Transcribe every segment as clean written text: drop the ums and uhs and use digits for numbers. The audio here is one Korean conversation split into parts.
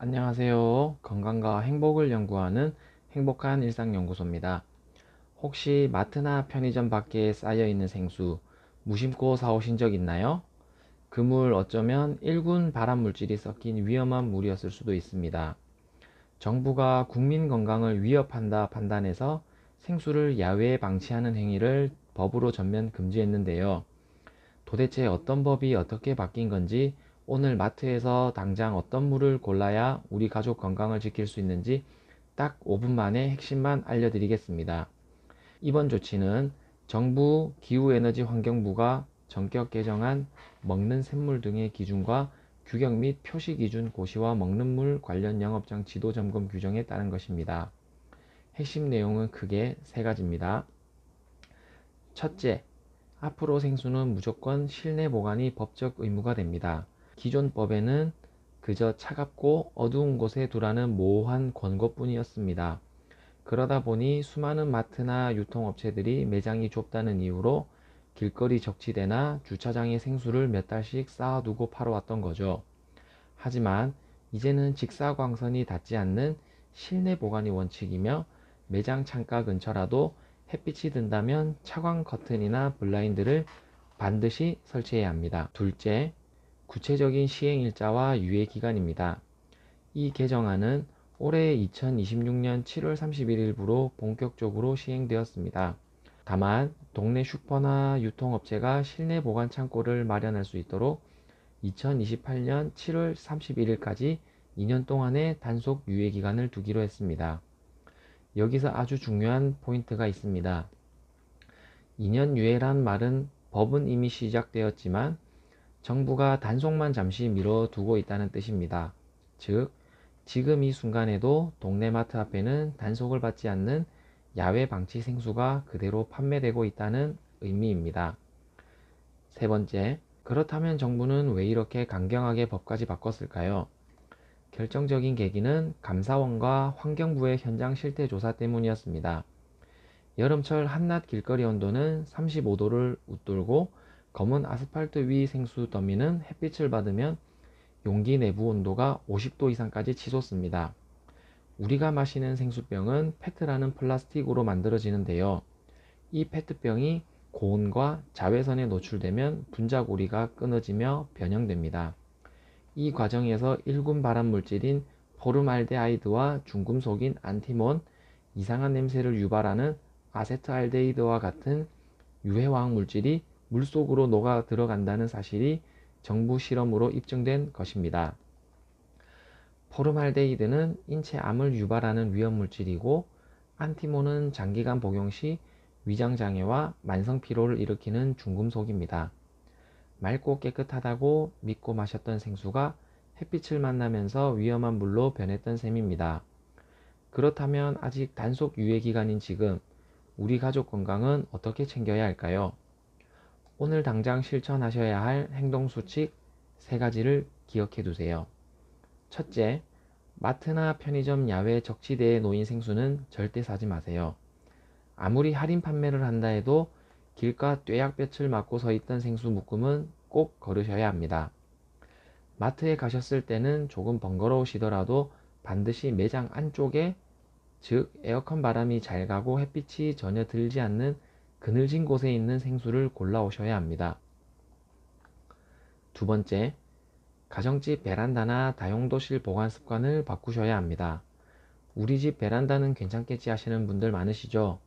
안녕하세요. 건강과 행복을 연구하는 행복한 일상연구소입니다. 혹시 마트나 편의점 밖에 쌓여있는 생수 무심코 사오신 적 있나요? 그 물 어쩌면 일군 발암물질이 섞인 위험한 물이었을 수도 있습니다. 정부가 국민 건강을 위협한다 판단해서 생수를 야외에 방치하는 행위를 법으로 전면 금지했는데요. 도대체 어떤 법이 어떻게 바뀐 건지, 오늘 마트에서 당장 어떤 물을 골라야 우리 가족 건강을 지킬 수 있는지 딱 5분 만에 핵심만 알려드리겠습니다. 이번 조치는 정부 기후에너지환경부가 전격 개정한 먹는 샘물 등의 기준과 규격 및 표시 기준 고시와 먹는 물 관련 영업장 지도 점검 규정에 따른 것입니다. 핵심 내용은 크게 세 가지입니다. 첫째, 앞으로 생수는 무조건 실내 보관이 법적 의무가 됩니다. 기존 법에는 그저 차갑고 어두운 곳에 두라는 모호한 권고뿐이었습니다. 그러다 보니 수많은 마트나 유통업체들이 매장이 좁다는 이유로 길거리 적치대나 주차장에 생수를 몇 달씩 쌓아두고 팔아왔던 거죠. 하지만 이제는 직사광선이 닿지 않는 실내 보관이 원칙이며, 매장 창가 근처라도 햇빛이 든다면 차광 커튼이나 블라인드를 반드시 설치해야 합니다. 둘째, 구체적인 시행일자와 유예기간입니다. 이 개정안은 올해 2026년 7월 31일부로 본격적으로 시행되었습니다. 다만 동네 슈퍼나 유통업체가 실내 보관 창고를 마련할 수 있도록 2028년 7월 31일까지 2년 동안의 단속 유예기간을 두기로 했습니다. 여기서 아주 중요한 포인트가 있습니다. 2년 유예란 말은 법은 이미 시작되었지만 정부가 단속만 잠시 미뤄두고 있다는 뜻입니다. 즉, 지금 이 순간에도 동네 마트 앞에는 단속을 받지 않는 야외 방치 생수가 그대로 판매되고 있다는 의미입니다. 세 번째, 그렇다면 정부는 왜 이렇게 강경하게 법까지 바꿨을까요? 결정적인 계기는 감사원과 환경부의 현장 실태 조사 때문이었습니다. 여름철 한낮 길거리 온도는 35도를 웃돌고, 검은 아스팔트 위 생수 더미는 햇빛을 받으면 용기 내부 온도가 50도 이상까지 치솟습니다. 우리가 마시는 생수병은 페트라는 플라스틱으로 만들어지는데요. 이 페트병이 고온과 자외선에 노출되면 분자고리가 끊어지며 변형됩니다. 이 과정에서 1군 발암물질인 포름알데하이드와 중금속인 안티몬, 이상한 냄새를 유발하는 아세트알데히드와 같은 유해화학 물질이 물속으로 녹아 들어간다는 사실이 정부 실험으로 입증된 것입니다. 포름알데히드는 인체 암을 유발하는 위험물질이고, 안티몬은 장기간 복용 시 위장장애와 만성피로를 일으키는 중금속입니다. 맑고 깨끗하다고 믿고 마셨던 생수가 햇빛을 만나면서 위험한 물로 변했던 셈입니다. 그렇다면 아직 단속 유예 기간인 지금 우리 가족 건강은 어떻게 챙겨야 할까요? 오늘 당장 실천하셔야 할 행동 수칙 세 가지를 기억해 두세요. 첫째, 마트나 편의점 야외 적치대에 놓인 생수는 절대 사지 마세요. 아무리 할인 판매를 한다 해도 길가 뙤약볕을 맞고 서 있던 생수 묶음은 꼭 거르셔야 합니다. 마트에 가셨을 때는 조금 번거로우시더라도 반드시 매장 안쪽에, 즉 에어컨 바람이 잘 가고 햇빛이 전혀 들지 않는 그늘진 곳에 있는 생수를 골라 오셔야 합니다. 두 번째, 가정집 베란다나 다용도실 보관 습관을 바꾸셔야 합니다. 우리 집 베란다는 괜찮겠지 하시는 분들 많으시죠?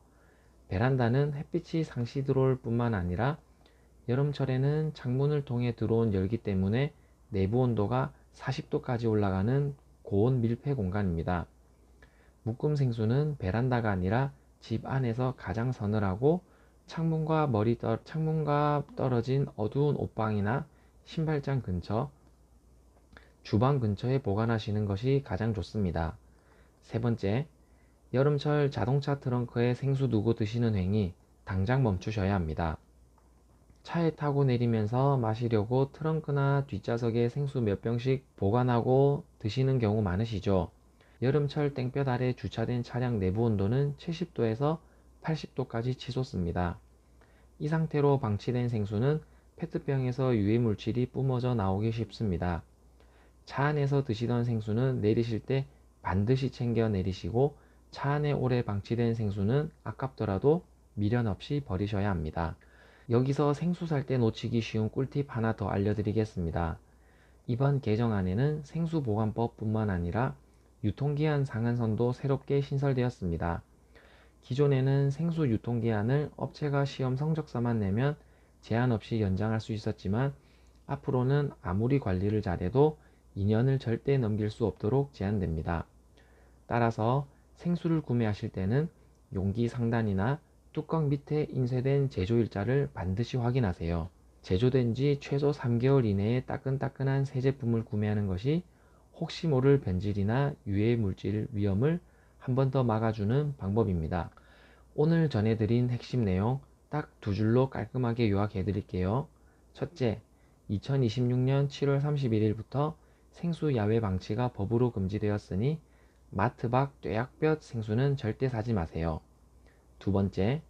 베란다는 햇빛이 상시 들어올 뿐만 아니라 여름철에는 창문을 통해 들어온 열기 때문에 내부 온도가 40도까지 올라가는 고온 밀폐 공간입니다. 묶음 생수는 베란다가 아니라 집 안에서 가장 서늘하고 창문과 떨어진 어두운 옷방이나 신발장 근처, 주방 근처에 보관하시는 것이 가장 좋습니다. 세 번째, 여름철 자동차 트렁크에 생수 두고 드시는 행위 당장 멈추셔야 합니다. 차에 타고 내리면서 마시려고 트렁크나 뒷좌석에 생수 몇 병씩 보관하고 드시는 경우 많으시죠? 여름철 땡볕 아래 주차된 차량 내부 온도는 70도에서 80도까지 치솟습니다. 이 상태로 방치된 생수는 페트병에서 유해물질이 뿜어져 나오기 쉽습니다. 차 안에서 드시던 생수는 내리실 때 반드시 챙겨 내리시고, 차 안에 오래 방치된 생수는 아깝더라도 미련 없이 버리셔야 합니다. 여기서 생수 살 때 놓치기 쉬운 꿀팁 하나 더 알려드리겠습니다. 이번 개정안에는 생수보관법 뿐만 아니라 유통기한 상한선도 새롭게 신설되었습니다. 기존에는 생수 유통기한을 업체가 시험 성적서만 내면 제한 없이 연장할 수 있었지만, 앞으로는 아무리 관리를 잘해도 2년을 절대 넘길 수 없도록 제한됩니다. 따라서 생수를 구매하실 때는 용기 상단이나 뚜껑 밑에 인쇄된 제조일자를 반드시 확인하세요. 제조된 지 최소 3개월 이내에 따끈따끈한 새 제품을 구매하는 것이 혹시 모를 변질이나 유해 물질 위험을 한 번 더 막아주는 방법입니다. 오늘 전해드린 핵심 내용 딱 두 줄로 깔끔하게 요약해 드릴게요. 첫째, 2026년 7월 31일부터 생수 야외 방치가 법으로 금지되었으니 마트 밖 뙤약볕 생수는 절대 사지 마세요. 두 번째,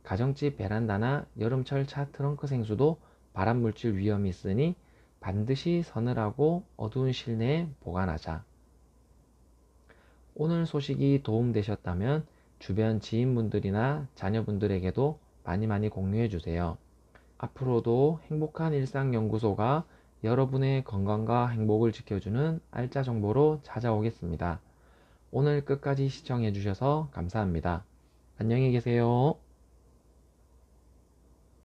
가정집 베란다나 여름철 차 트렁크 생수도 발암물질 위험이 있으니 반드시 서늘하고 어두운 실내에 보관하자. 오늘 소식이 도움되셨다면 주변 지인분들이나 자녀분들에게도 많이 공유해 주세요. 앞으로도 행복한 일상연구소가 여러분의 건강과 행복을 지켜주는 알짜 정보로 찾아오겠습니다. 오늘 끝까지 시청해 주셔서 감사합니다. 안녕히 계세요.